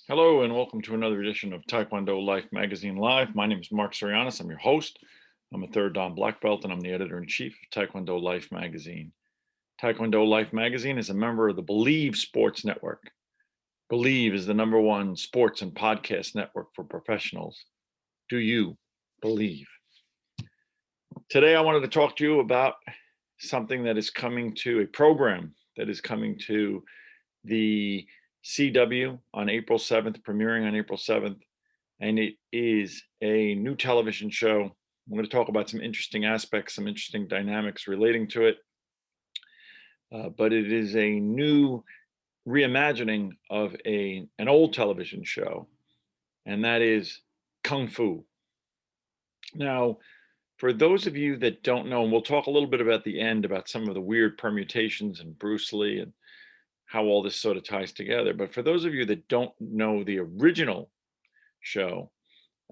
Hello and welcome to another edition of Taekwondo Life Magazine Live. My name is Marc Zirogiannis. I'm your host. I'm a third Dan black belt and I'm the editor-in-chief of Taekwondo Life Magazine. Taekwondo Life Magazine is a member of the Believe Sports Network. Believe is the #1 sports and podcast network for professionals. Do you believe? Today I wanted to talk to you about something that is coming to a program that is coming to the CW on April 7th, premiering on April 7th, and it is a new television show. I'm going to talk about some interesting aspects, some interesting dynamics relating to it, but it is a new reimagining of an old television show, and that is Kung Fu. Now, for those of you that don't know, and we'll talk a little bit about the end about some of the weird permutations and Bruce Lee and how all this sort of ties together. But for those of you that don't know the original show,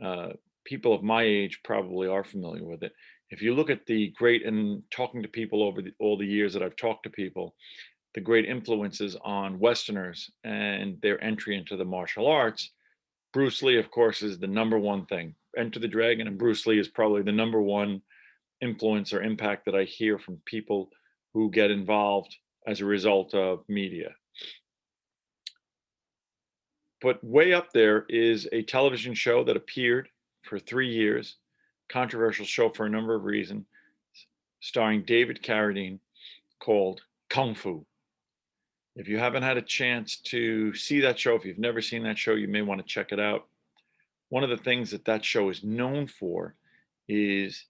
uh, people of my age probably are familiar with it. If you look at the great, and talking to people over all the years that I've talked to people, the great influences on Westerners and their entry into the martial arts, Bruce Lee, of course, is the #1 thing. Enter the Dragon and Bruce Lee is probably the #1 influence or impact that I hear from people who get involved as a result of media. But way up there is a television show that appeared for 3 years, controversial show for a number of reasons, starring David Carradine, called Kung Fu. If you haven't had a chance to see that show, if you've never seen that show, you may want to check it out. One of the things that that show is known for is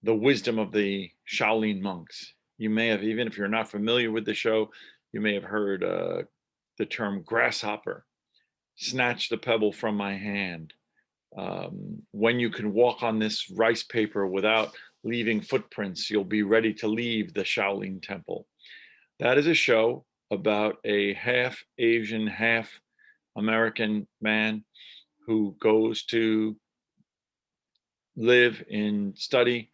the wisdom of the Shaolin monks. You may have, even if you're not familiar with the show, you may have heard the term grasshopper, snatch the pebble from my hand. When you can walk on this rice paper without leaving footprints, you'll be ready to leave the Shaolin temple. That is a show about a half Asian, half American man who goes to live and study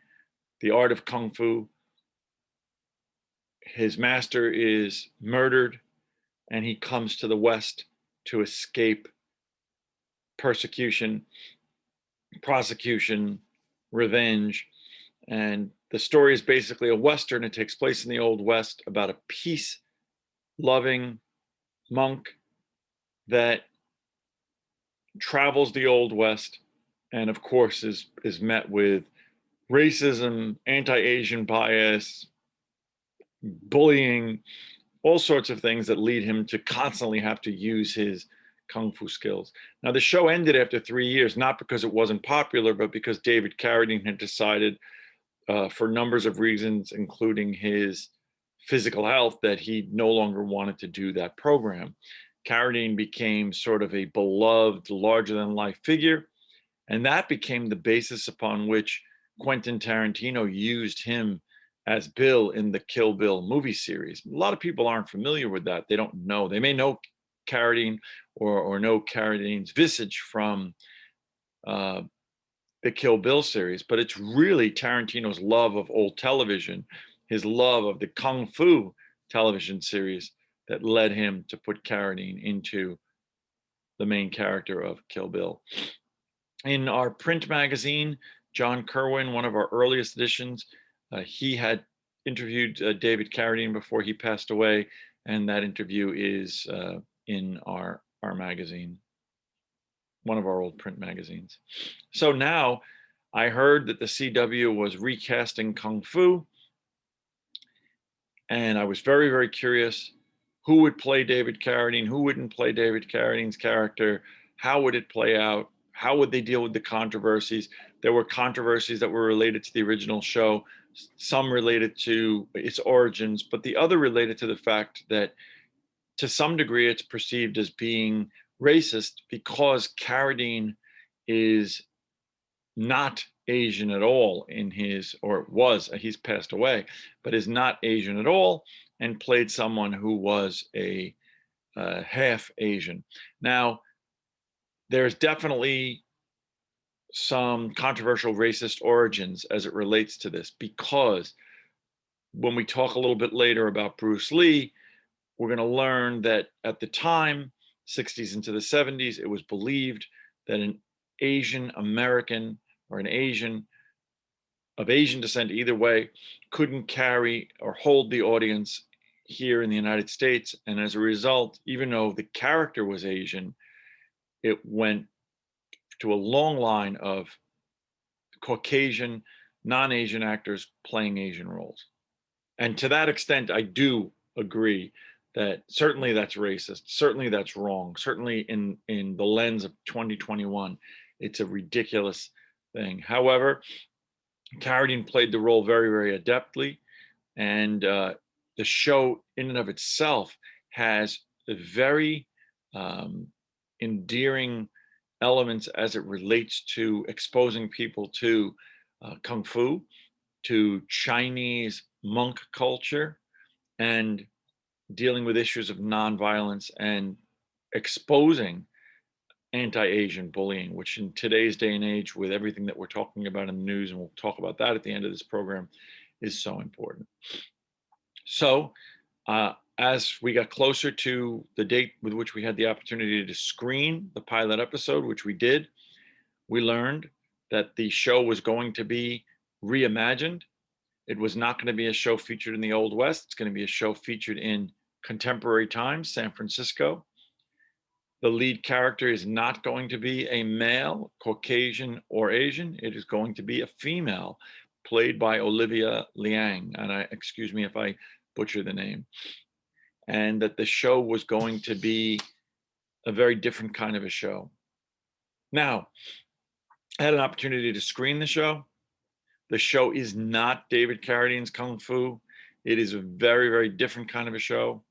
the art of Kung Fu. His master is murdered, and he comes to the West to escape persecution, prosecution, revenge. And the story is basically a Western. It takes place in the Old West about a peace loving monk that travels the Old West and, of course, is met with racism, anti Asian bias, bullying, all sorts of things that lead him to constantly have to use his Kung Fu skills. Now, the show ended after 3 years, not because it wasn't popular, but because David Carradine had decided, for numbers of reasons, including his physical health, that he no longer wanted to do that program. Carradine became sort of a beloved, larger than life figure, and that became the basis upon which Quentin Tarantino used him as Bill in the Kill Bill movie series. A lot of people aren't familiar with that. They don't know. They may know Carradine or know Carradine's visage from uh, the Kill Bill series, but it's really Tarantino's love of old television, his love of the Kung Fu television series, that led him to put Carradine into the main character of Kill Bill. In our print magazine, John Kerwin, one of our earliest editions, he had interviewed David Carradine before he passed away, and that interview is in our magazine, one of our old print magazines. So now I heard that the CW was recasting Kung Fu, and I was very, very curious who would play David Carradine, who wouldn't play David Carradine's character, how would it play out, how would they deal with the controversies. There were controversies that were related to the original show, some related to its origins, but the other related to the fact that to some degree it's perceived as being racist because Carradine is not Asian at all in his, or was, he's passed away, but is not Asian at all, and played someone who was a half Asian. Now, there's definitely some controversial racist origins as it relates to this, because when we talk a little bit later about Bruce Lee, we're going to learn that at the time, 60s into the 70s, it was believed that an Asian American or an Asian of Asian descent, either way, couldn't carry or hold the audience here in the United States. And as a result, even though the character was Asian, it went to a long line of Caucasian, non-Asian actors playing Asian roles. And to that extent, I do agree that certainly that's racist. Certainly that's wrong. Certainly in the lens of 2021, it's a ridiculous thing. However, Carradine played the role very, very adeptly. And the show in and of itself has a very endearing elements as it relates to exposing people to Kung Fu, to Chinese monk culture, and dealing with issues of nonviolence and exposing anti-Asian bullying, which in today's day and age, with everything that we're talking about in the news, and we'll talk about that at the end of this program, is so important. So as we got closer to the date with which we had the opportunity to screen the pilot episode, which we did, we learned that the show was going to be reimagined. It was not going to be a show featured in the Old West. It's going to be a show featured in contemporary times, San Francisco. The lead character is not going to be a male, Caucasian, or Asian. It is going to be a female, played by Olivia Liang. And excuse me if I butcher the name. And that the show was going to be a very different kind of a show. Now, I had an opportunity to screen the show. The show is not David Carradine's Kung Fu. It is a very, very different kind of a show.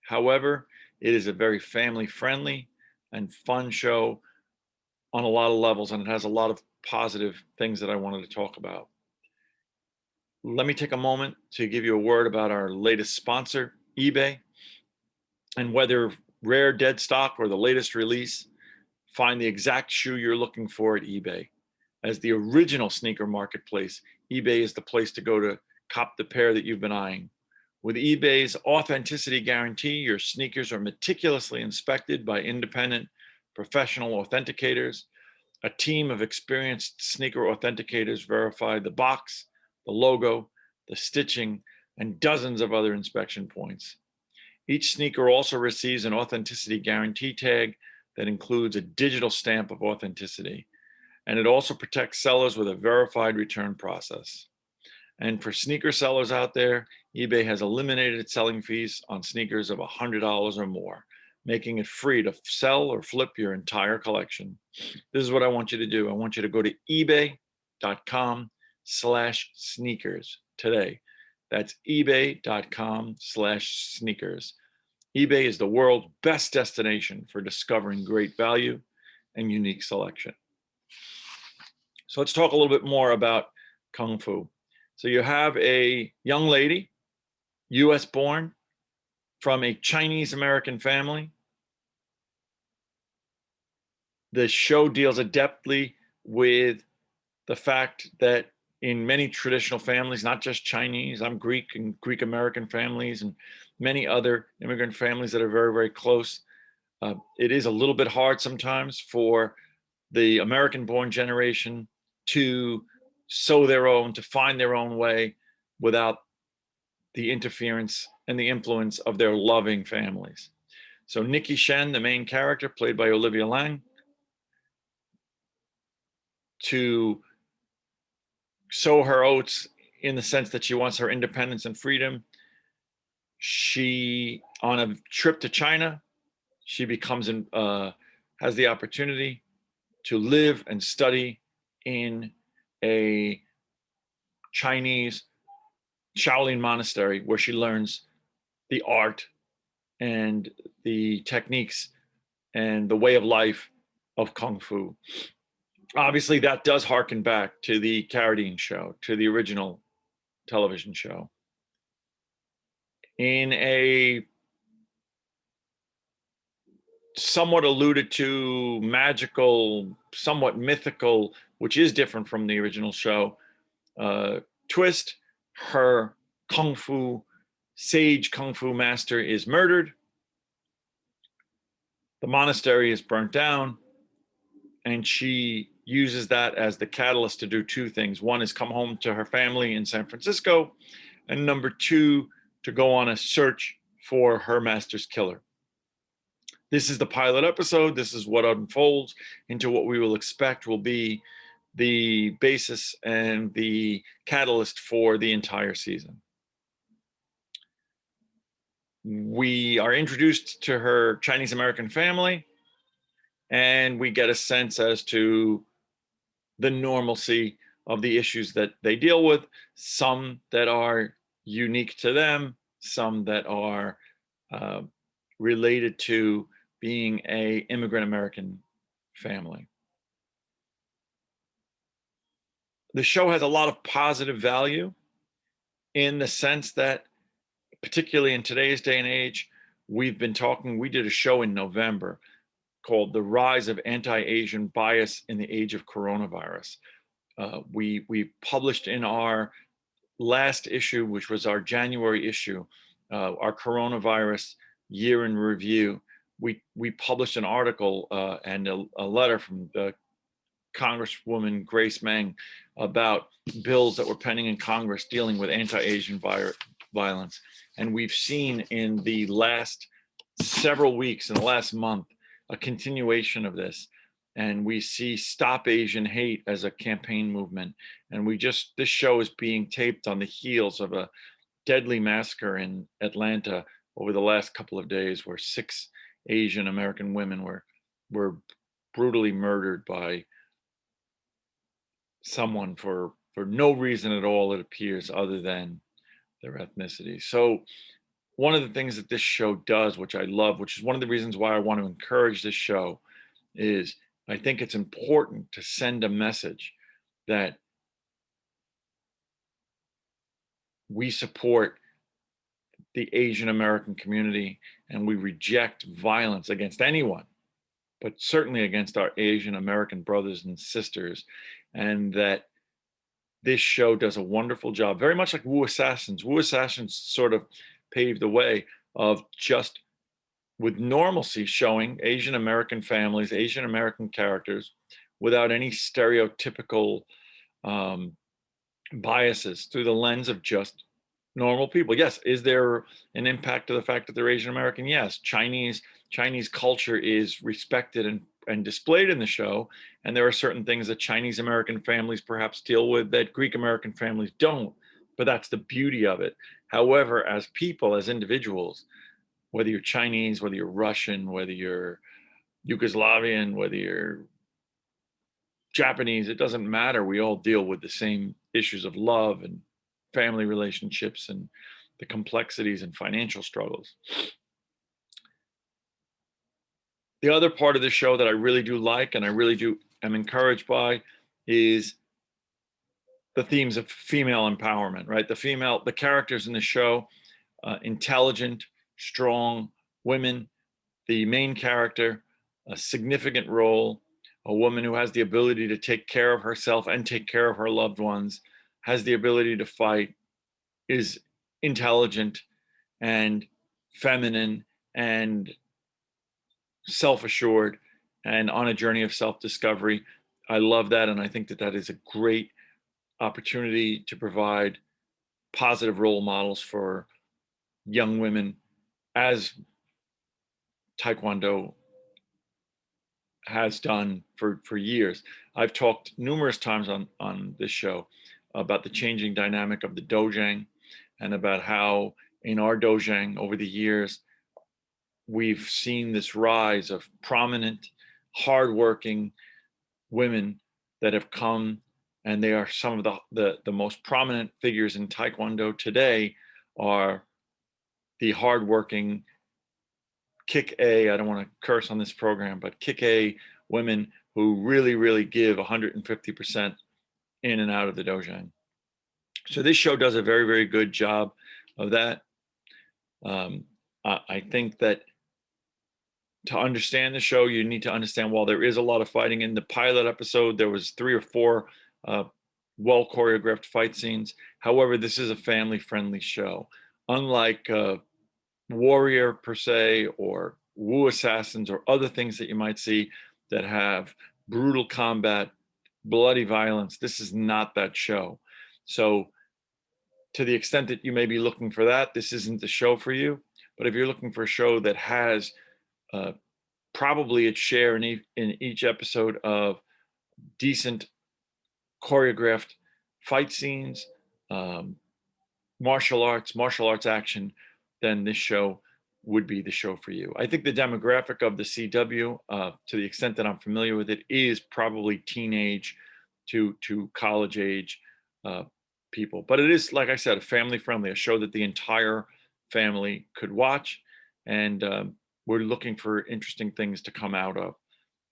However, it is a very family-friendly and fun show on a lot of levels, and it has a lot of positive things that I wanted to talk about. Let me take a moment to give you a word about our latest sponsor, eBay. And whether rare dead stock or the latest release, find the exact shoe you're looking for at eBay. As the original sneaker marketplace, eBay is the place to go to cop the pair that you've been eyeing. With eBay's authenticity guarantee, your sneakers are meticulously inspected by independent professional authenticators. A team of experienced sneaker authenticators verify the box, the logo, the stitching, and dozens of other inspection points. Each sneaker also receives an authenticity guarantee tag that includes a digital stamp of authenticity. And it also protects sellers with a verified return process. And for sneaker sellers out there, eBay has eliminated its selling fees on sneakers of $100 or more, making it free to sell or flip your entire collection. This is what I want you to do. I want you to go to ebay.com/sneakers today. That's ebay.com/sneakers. eBay is the world's best destination for discovering great value and unique selection. So let's talk a little bit more about Kung Fu. So you have a young lady, US born, from a Chinese American family. The show deals adeptly with the fact that in many traditional families, not just Chinese, I'm Greek and Greek American families and many other immigrant families that are very, very close. It is a little bit hard sometimes for the American-born generation to sow their own, to find their own way without the interference and the influence of their loving families. So Nikki Shen, the main character, played by Olivia Liang, to sow her oats in the sense that she wants her independence and freedom. She, on a trip to China, she has the opportunity to live and study in a Chinese Shaolin Monastery where she learns the art and the techniques and the way of life of Kung Fu. Obviously, that does harken back to the Carradine show, to the original television show. In a somewhat alluded to magical, somewhat mythical, which is different from the original show, twist, her sage Kung Fu master is murdered. The monastery is burnt down, and she uses that as the catalyst to do two things. One is come home to her family in San Francisco, and number two, to go on a search for her master's killer. This is the pilot episode. This is what unfolds into what we will expect will be the basis and the catalyst for the entire season. We are introduced to her Chinese American family, and we get a sense as to the normalcy of the issues that they deal with, some that are unique to them, some that are uh, related to being a immigrant American family. The show has a lot of positive value in the sense that, particularly in today's day and age, we did a show in November called The Rise of Anti-Asian Bias in the Age of Coronavirus. We published in our last issue, which was our January issue, our coronavirus year in review. We published an article and a letter from the Congresswoman Grace Meng about bills that were pending in Congress dealing with anti-Asian violence. And we've seen in the last several weeks, in the last month, a continuation of this. And we see Stop Asian Hate as a campaign movement. And this show is being taped on the heels of a deadly massacre in Atlanta over the last couple of days, where 6 Asian American women were brutally murdered by someone for no reason at all, it appears, other than their ethnicity. So one of the things that this show does, which I love, which is one of the reasons why I want to encourage this show, is I think it's important to send a message that we support the Asian American community and we reject violence against anyone, but certainly against our Asian American brothers and sisters, and that this show does a wonderful job, very much like Wu Assassins. Wu Assassins sort of paved the way of just with normalcy showing Asian American families, Asian American characters without any stereotypical biases through the lens of just normal people. Yes, is there an impact to the fact that they're Asian American? Yes, Chinese culture is respected and displayed in the show, and there are certain things that Chinese American families perhaps deal with that Greek American families don't, but that's the beauty of it. However, as people, as individuals, whether you're Chinese, whether you're Russian, whether you're Yugoslavian, whether you're Japanese, it doesn't matter. We all deal with the same issues of love and family relationships and the complexities and financial struggles. The other part of the show that I really do like and I really am encouraged by is the themes of female empowerment, right? The characters in the show, intelligent, strong women. The main character, a significant role, a woman who has the ability to take care of herself and take care of her loved ones, has the ability to fight, is intelligent and feminine and self-assured and on a journey of self-discovery. I love that, and I think that that is a great opportunity to provide positive role models for young women, as Taekwondo has done for years. I've talked numerous times on this show about the changing dynamic of the dojang and about how in our dojang over the years we've seen this rise of prominent, hardworking women that have come, and they are some of the most prominent figures in Taekwondo today are the hardworking kick A, I don't want to curse on this program, but kick A women who really, really give 150% in and out of the dojang. So this show does a very, very good job of that. I think that to understand the show, you need to understand while there is a lot of fighting in the pilot episode, there was 3 or 4 well choreographed fight scenes. However, this is a family friendly show. Unlike Warrior per se, or Wu Assassins or other things that you might see that have brutal combat, bloody violence. This is not that show. So to the extent that you may be looking for that, this isn't the show for you. But if you're looking for a show that has uh, probably its share in each episode of decent choreographed fight scenes, um, martial arts action, then this show would be the show for you. I think the demographic of the CW, to the extent that I'm familiar with it, is probably teenage to college age uh, people. But it is, like I said, a family friendly, a show that the entire family could watch, and we're looking for interesting things to come out of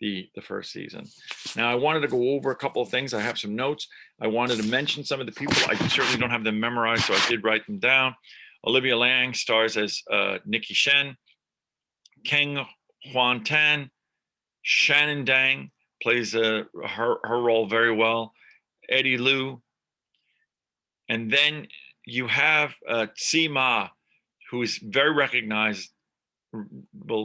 the first season. Now, I wanted to go over a couple of things. I have some notes. I wanted to mention some of the people. I certainly don't have them memorized, so I did write them down. Olivia Liang stars as Nikki Shen. Kang Huan Tan. Shannon Dang plays her role very well. Eddie Liu. And then you have Sima, who is very recognizable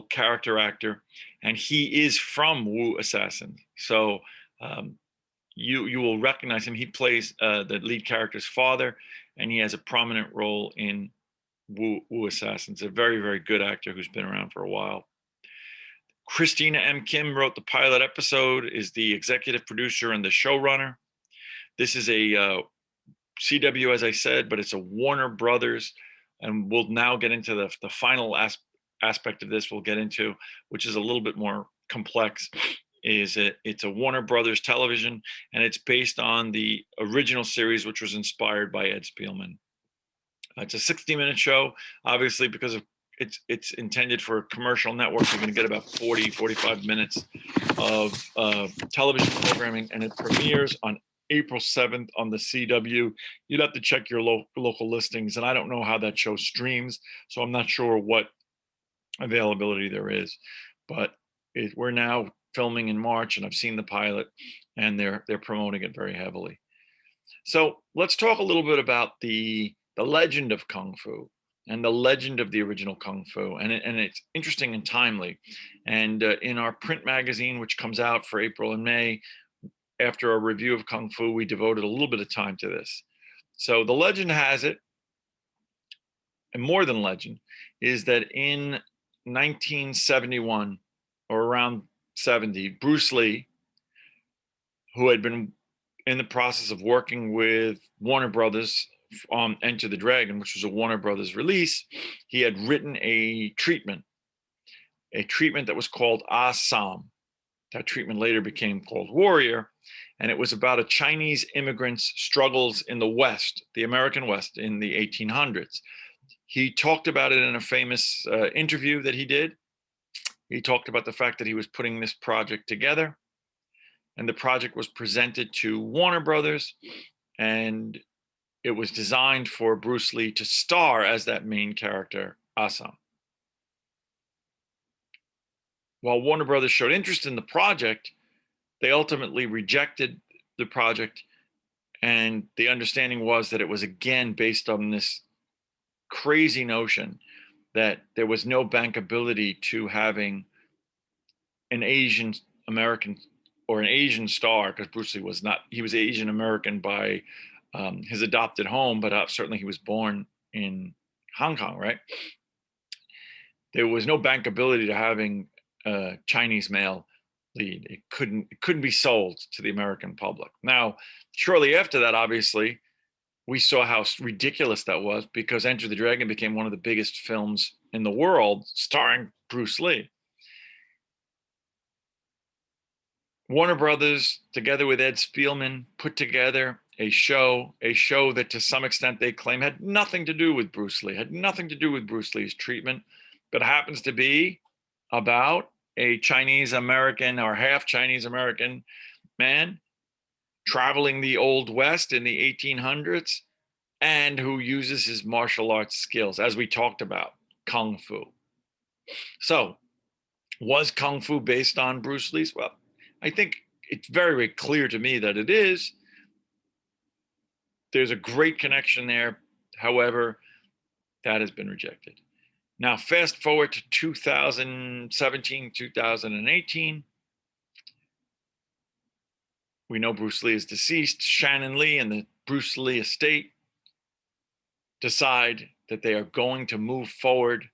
character actor, and he is from Wu Assassin. So you will recognize him. He plays the lead character's father, and he has a prominent role in Wu Assassins. A very, very good actor who's been around for a while. Christina M. Kim wrote the pilot episode, is the executive producer and the showrunner. This is a CW, as I said, but it's a Warner Brothers, and we'll now get into the final aspect of this we'll get into, which is a little bit more complex. It's a Warner Brothers television, and it's based on the original series, which was inspired by Ed Spielman. It's a 60-minute show, obviously, because of it's intended for a commercial network. You're going to get about 45 minutes of television programming, and it premieres on April 7th on the CW. You'd have to check your local listings, and I don't know how that show streams, so I'm not sure what availability there is. But we're now filming in March, and I've seen the pilot, and they're promoting it very heavily. So let's talk a little bit about the legend of Kung Fu and the legend of the original Kung Fu. And it's interesting and timely. And in our print magazine, which comes out for April and May, after a review of Kung Fu, we devoted a little bit of time to this. So the legend has it, and more than legend, is that in 1971 or around 70, Bruce Lee, who had been in the process of working with Warner Brothers on Enter the Dragon, which was a Warner Brothers release, he had written a treatment that was called Assam. That treatment later became called Warrior, and it was about a Chinese immigrant's struggles in the West, the American West, in the 1800s. He talked about it in a famous interview that he did. He talked about the fact that he was putting this project together, and the project was presented to Warner Brothers, and it was designed for Bruce Lee to star as that main character, Assam. While Warner Brothers showed interest in the project, they ultimately rejected the project, and the understanding was that it was again based on this crazy notion that there was no bankability to having an Asian American or an Asian star, because Bruce Lee was not, he was Asian American by his adopted home, but certainly he was born in Hong Kong, right? There was no bankability to having a Chinese male lead. It couldn't be sold to the American public. Now, shortly after that, obviously, we saw how ridiculous that was, because Enter the Dragon became one of the biggest films in the world starring Bruce Lee. Warner Brothers, together with Ed Spielman, put together a show that to some extent they claim had nothing to do with Bruce Lee, had nothing to do with Bruce Lee's treatment, but happens to be about a Chinese American or half Chinese American man traveling the Old West in the 1800s, and who uses his martial arts skills, as we talked about, Kung Fu. So, was Kung Fu based on Bruce Lee's? Well, I think it's very, very clear to me that it is. There's a great connection there. However, that has been rejected. Now, fast forward to 2017, 2018. We know Bruce Lee is deceased. Shannon Lee and the Bruce Lee estate decide that they are going to move forward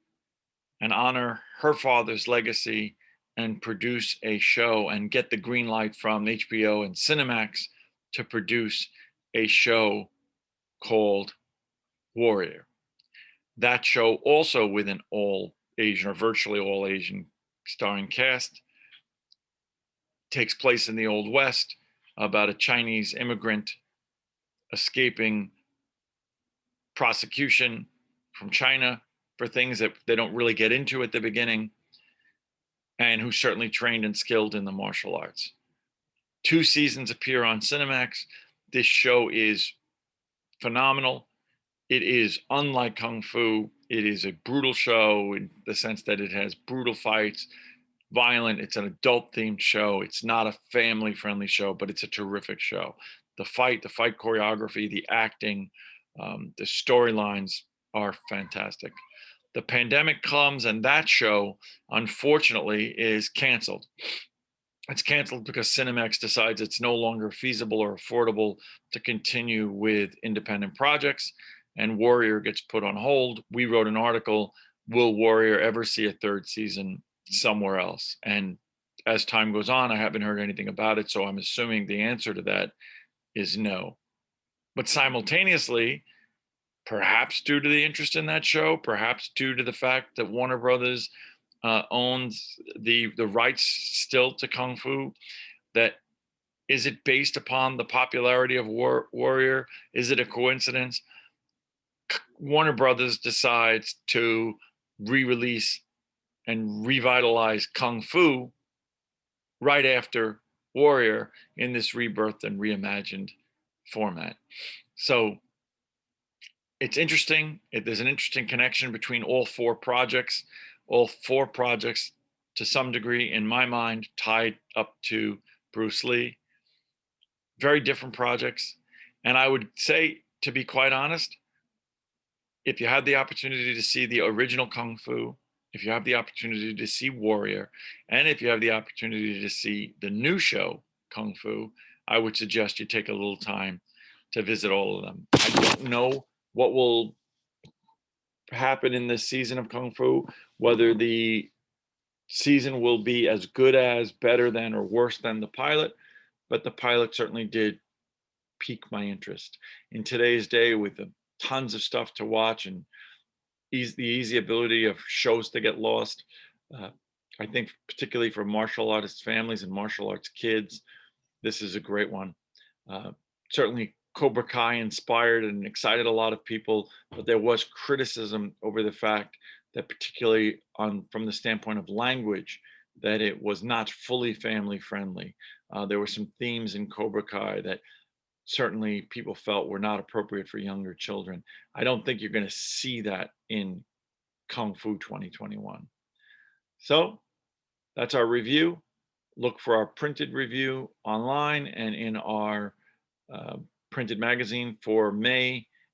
and honor her father's legacy and produce a show and get the green light from HBO and Cinemax to produce a show called Warrior. That show, also with an all Asian or virtually all Asian starring cast, takes place in the Old West about a Chinese immigrant escaping prosecution from China for things that they don't really get into at the beginning, and who's certainly trained and skilled in the martial arts. 2 seasons appear on Cinemax. This show is phenomenal. It is unlike Kung Fu. It is a brutal show in the sense that it has brutal fights, violent. It's an adult themed show. It's not a family friendly show, but it's a terrific show. The fight choreography, the acting, the storylines are fantastic. The pandemic comes, and that show, unfortunately, is canceled. It's canceled because Cinemax decides it's no longer feasible or affordable to continue with independent projects, and Warrior gets put on hold. We wrote an article, will Warrior ever see a third season somewhere else? And as time goes on, I haven't heard anything about it, so I'm assuming the answer to that is no. But simultaneously, perhaps due to the interest in that show, perhaps due to the fact that Warner Brothers owns the rights still to Kung Fu, that is it based upon the popularity of Warrior? Is it a coincidence? Warner Brothers decides to re-release and revitalize Kung Fu right after Warrior in this rebirthed and reimagined format. So it's interesting. There's an interesting connection between all 4 projects. All 4 projects, to some degree, in my mind, tied up to Bruce Lee. Very different projects. And I would say, to be quite honest, if you had the opportunity to see the original Kung Fu, if you have the opportunity to see Warrior, and if you have the opportunity to see the new show, Kung Fu, I would suggest you take a little time to visit all of them. I don't know what will happen in this season of Kung Fu, whether the season will be as good as, better than, or worse than the pilot, but the pilot certainly did pique my interest. In today's day, with tons of stuff to watch and the easy ability of shows to get lost, I think particularly for martial artist families and martial arts kids, this is a great one. Certainly Cobra Kai inspired and excited a lot of people, but there was criticism over the fact that, particularly from the standpoint of language, that it was not fully family friendly. There were some themes in Cobra Kai that certainly people felt were not appropriate for younger children. I don't think you're going to see that in Kung Fu 2021. So that's our review. Look for our printed review online and in our printed magazine for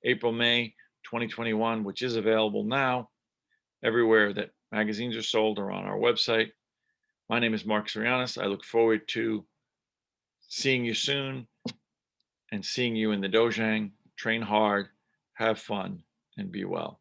April, May 2021, which is available now everywhere that magazines are sold or on our website. My name is Marc Zirogiannis. I look forward to seeing you soon and seeing you in the dojang. Train hard, have fun, and be well.